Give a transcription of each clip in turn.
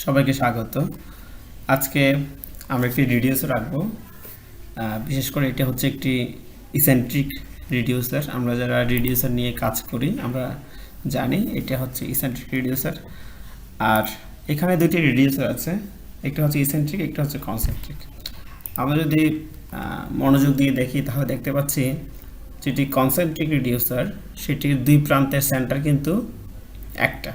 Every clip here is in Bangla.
সবাইকে স্বাগত। আজকে আমরা একটি রিডিউসার রাখবো। বিশেষ করে এটা হচ্ছে একটি ইসেন্ট্রিক রিডিউসার। আমরা যারা রিডিউসার নিয়ে কাজ করি আমরা জানি এটা হচ্ছে ইসেন্ট্রিক রিডিউসার। আর এখানে দুটি রিডিউসার আছে, একটা হচ্ছে ইসেন্ট্রিক, একটা হচ্ছে কনসেন্ট্রিক। আমরা যদি মনোযোগ দিয়ে দেখি তাহলে দেখতে পাচ্ছি যেটি কনসেন্ট্রিক রিডিউসার সেটির দুই প্রান্তের সেন্টার কিন্তু একটা,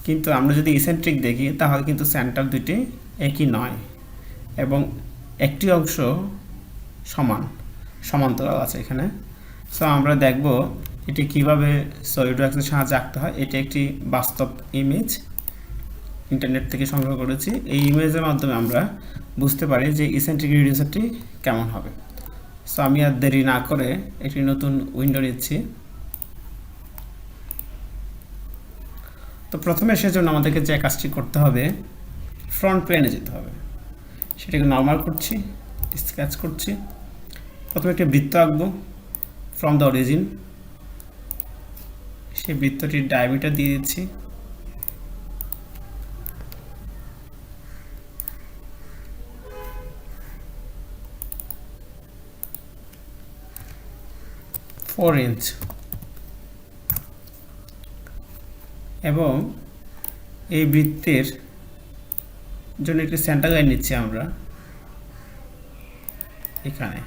কিন্তু আমরা যদি ইসেন্ট্রিক দেখি তাহলে কিন্তু সেন্টার দুটি একই নয় এবং একটি অংশ সমান্তরাল আছে এখানে। সো আমরা দেখব এটি কিভাবে সলিডওয়ার্কসের সাহায্যে আঁকতে হয়। এটি একটি বাস্তব ইমেজ, ইন্টারনেট থেকে সংগ্রহ করেছি। এই ইমেজের মাধ্যমে আমরা বুঝতে পারি যে ইসেন্ট্রিক রিডিউসারটি কেমন হবে। সো আমি আর দেরি না করে একটি নতুন উইন্ডো নিচ্ছি। তো প্রথমে সেজন্য আমাদেরকে যে কাজটি করতে হবে, ফ্রন্ট প্লেনে যেতে হবে। সেটাকে নর্মাল করছি, স্কেচ করছি। প্রথমে একটি বৃত্ত আঁকবো ফ্রম দ্য অরিজিন। সেই বৃত্তটির ডায়ামিটার দিয়ে দিচ্ছি। ফোর ইঞ্চ এবং এই বৃত্তের জন্য একটি সেন্টার লাইন নিচ্ছি আমরা এখানে।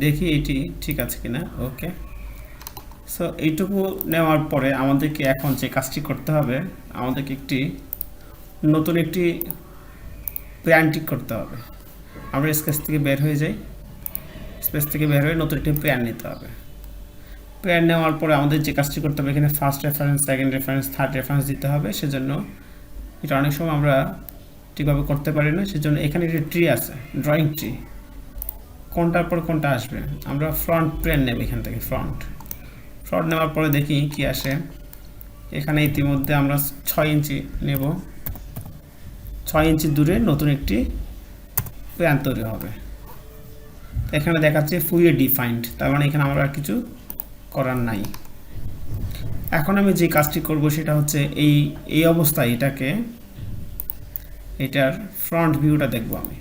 দেখি এটি ঠিক আছে কিনা। ওকে, সো এইটুকু নেওয়ার পরে আমাদেরকে এখন যে কাজটি করতে হবে, আমাদেরকে নতুন একটি প্ল্যান ঠিক করতে হবে। আমরা স্কেচ থেকে বের হয়ে যাই, স্পেস থেকে বের হয়ে নতুন একটি প্ল্যান নিতে হবে। প্ল্যান নেওয়ার পরে আমাদের যে কাজটি করতে হবে, এখানে first reference, second reference, third reference দিতে হবে। সেজন্য এটা অনেক সময় আমরা ঠিকভাবে করতে পারি না। সেজন্য এখানে একটি ট্রি আছে, ড্রয়িং ট্রি। কোনটার পর কোনটা আসবে, আমরা ফ্রন্ট প্লেন নেব। এখান থেকে ফ্রন্ট নেওয়ার পরে দেখি কি আসে। এখানে ইতিমধ্যে আমরা 6 ইঞ্চি নেব। 6 ইঞ্চি দূরে নতুন একটি প্ল্যান তৈরি হবে। এখানে দেখাচ্ছে ফুলি ডিফাইন্ড, তার মানে এখানে আমরা আর কিছু করার নাই। এখন আমি যে কাজটি করব সেটা হচ্ছে এই অবস্থায় এটার ফ্রন্ট ভিউটা দেখব। আমি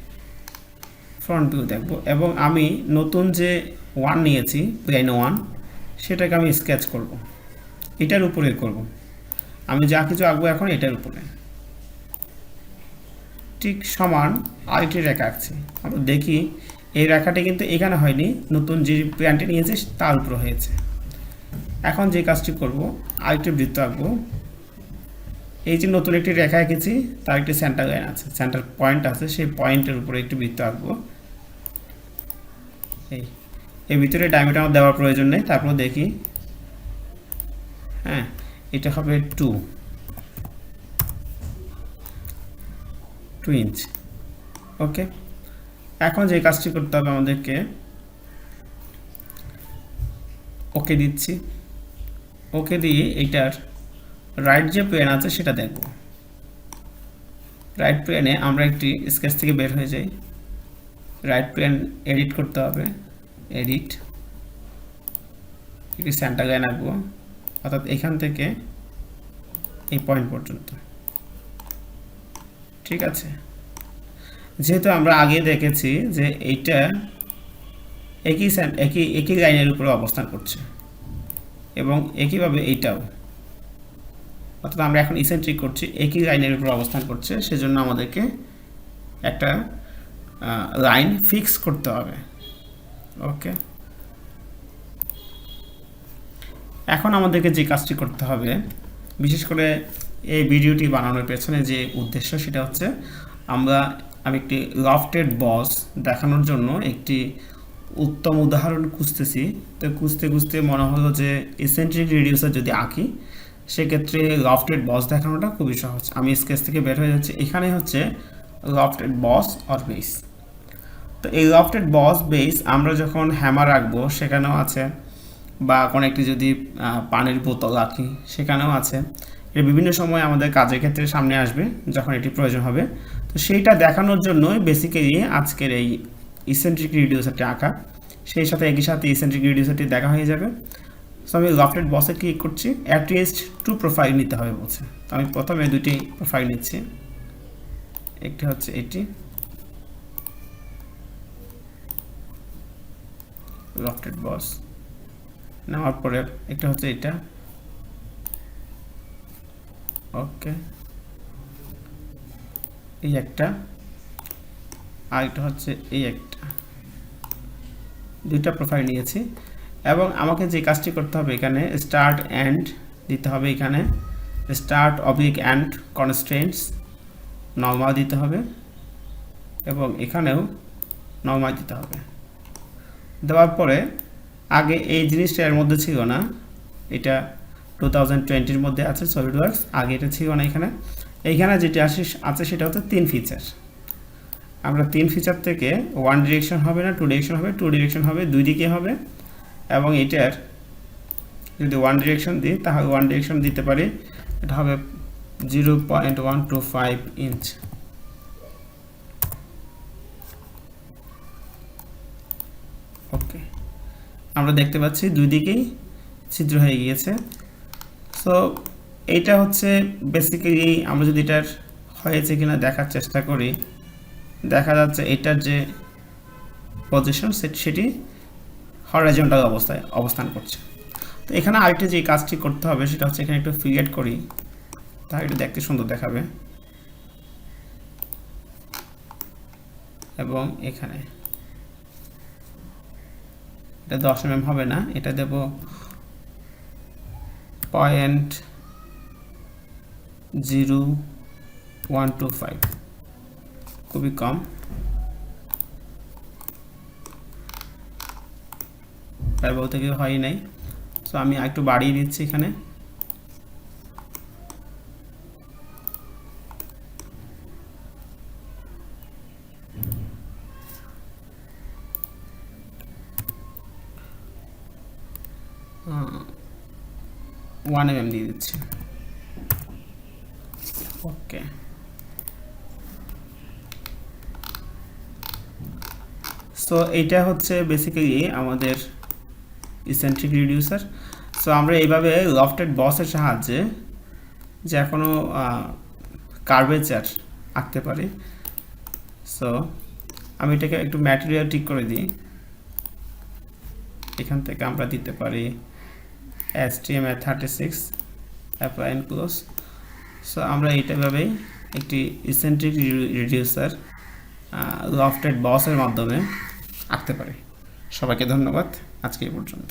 ফ্রন্ট ভিউ দেখব এবং আমি নতুন যে 1 নিয়েছি, প্লেন 1, সেটাকে আমি স্কেচ করব। এটার উপরে করব। আমি যা কিছু আঁকবো এখন এটার উপরে ঠিক সমান আরেকটি রেখা আঁকছি। আমরা দেখি এই রেখাটি কিন্তু এখানে হয়নি, নতুন যে প্ল্যানটি নিয়েছি তার উপর হয়েছে। এখন যে কাজটি করব, আরেকটি বৃত্ত আঁকবো। এই যে নতুন একটি রেখা এঁকেছি তার একটি সেন্টার লাইন আছে, সেন্টার পয়েন্ট আছে, সেই পয়েন্টের উপরে একটি বৃত্ত আঁকবো। এই ভিতরে ডায়ামিটার আমার দেওয়ার প্রয়োজন নেই। তারপর দেখি, হ্যাঁ, এটা হবে 2 ইঞ্চ। ওকে, এখন যে কাজটি করতে হবে আমাদেরকে, ওকে দিচ্ছি। ওকে দিয়ে এইটার রাইট যে প্লেন আছে সেটা দেখব। রাইট প্লেনে আমরা একটি স্কেচ থেকে বের হয়ে যাই। রাইট প্লেন এডিট করতে হবে, এডিট, একটি সেন্টার লাইন আঁকবো, অর্থাৎ এখান থেকে এই পয়েন্ট পর্যন্ত। ঠিক আছে, যেহেতু আমরা আগে দেখেছি যে এইটা একই লাইনের উপরে অবস্থান করছে এবং একইভাবে এইটাও, অর্থাৎ আমরা এখন ইসেন্ট্রিক করছি, একই লাইনের উপর অবস্থান করছে। সেজন্য আমাদেরকে একটা লাইন ফিক্স করতে হবে। ওকে, এখন আমাদেরকে যে কাজটি করতে হবে, বিশেষ করে এই ভিডিওটি বানানোর পেছনে যে উদ্দেশ্য সেটা হচ্ছে আমি একটি লফটেড বস দেখানোর জন্য একটি উত্তম উদাহরণ খুঁজতেছি। তো খুঁজতে মনে হলো যে ইসেন্ট্রিক রিডিউসার যদি আঁকি সেক্ষেত্রে লফটেড বস দেখানোটা খুবই সহজ। আমি স্কেচ থেকে বের হয়ে যাচ্ছি। এখানে হচ্ছে লফটেড বস অর বেস। তো এই লফটেড বস বেস আমরা যখন হ্যামার রাখবো সেখানেও আছে, বা কোনো একটি যদি পানির বোতল রাখি সেখানেও আছে। এটা বিভিন্ন সময় আমাদের কাজের ক্ষেত্রে সামনে আসবে যখন এটি প্রয়োজন হবে। তো সেইটা দেখানোর জন্যই বেসিক্যালি আজকের এই ইসেন্ট্রিক রিডিউসারটি আঁকা। সেই সাথে একই সাথে ইসেন্ট্রিক রিডিউসারটি দেখা হয়ে যাবে। সো আমি লফটেড বসে ক্লিক করছি, অ্যাটলিস্ট 2 প্রোফাইল নিতে হবে বলছে। তো আমি প্রথমে দুটি প্রোফাইল নিচ্ছি, একটি হচ্ছে এটি লফটেড বস, নেওয়ার পরে একটা হচ্ছে এটা, ওকে, এই একটা, আর একটা হচ্ছে এই একটা, দুইটা প্রোফাইল নিয়েছি। এবং আমাকে যে কাজটি করতে হবে এখানে স্টার্ট এন্ড দিতে হবে, এখানে start oblique and constraints normal দিতে হবে এবং এখানেও নরমাল দিতে হবে। দেওয়ার পরে আগে এই জিনিসটা এর মধ্যে ছিল না, এটা 2020-র মধ্যে আছে সলিডওয়ার্কস, আগে এটা ছিল না। এইখানে যেটা আছে সেটা হচ্ছে 3 ফিচার। আমরা 3 ফিচার থেকে 1 ডিরেকশন হবে না, 2 ডিরেকশন হবে, 2 ডিরেকশন হবে, দুই দিকে হবে। এবং এটার যদি 1 ডিরেকশন দিই তাহলে 1 ডিরেকশন দিতে পারি, এটা হবে 0.125 ইঞ্চ। ওকে, আমরা দেখতে পাচ্ছি দুই দিকেই ছিদ্র হয়ে গিয়েছে। সো এইটা হচ্ছে বেসিক্যালি আমরা যদি এটার হয়েছে কিনা দেখার চেষ্টা করি, দেখা যাচ্ছে এটার যে পজিশন সেটি হরাইজন্টাল অবস্থায় অবস্থান করছে। তো এখানে আরেকটা যে কাজটি করতে হবে সেটা হচ্ছে এখানে একটু ফিলেট করি, তাহলে এটা দেখতে সুন্দর দেখাবে। এবং এখানে এটা 10 mm হবে না, এটা দেব 0.0125, খুবই কম। তাই বলতে কেউ হয় নাই, সো আমি একটু বাড়িয়ে দিচ্ছি এখানে। ওয়ান mm দিয়ে দিচ্ছি, ওকে। সো এইটা হচ্ছে বেসিক্যালি আমাদের ইসেন্ট্রিক রিডিউসার। সো আমরা এইভাবে লফটেড বসের সাহায্যে যে কোনো কার্ভেচার আঁকতে পারি। সো আমি এটাকে একটু ম্যাটেরিয়াল ঠিক করে দিই, এখান থেকে আমরা দিতে পারি HTML36 apply and close. So আমরা এইটাভাবেই একটি ইসেন্ট্রিক রিডিউসার লফটেড বসের মাধ্যমে আঁকতে পারি। সবাইকে ধন্যবাদ, আজকে এই পর্যন্ত।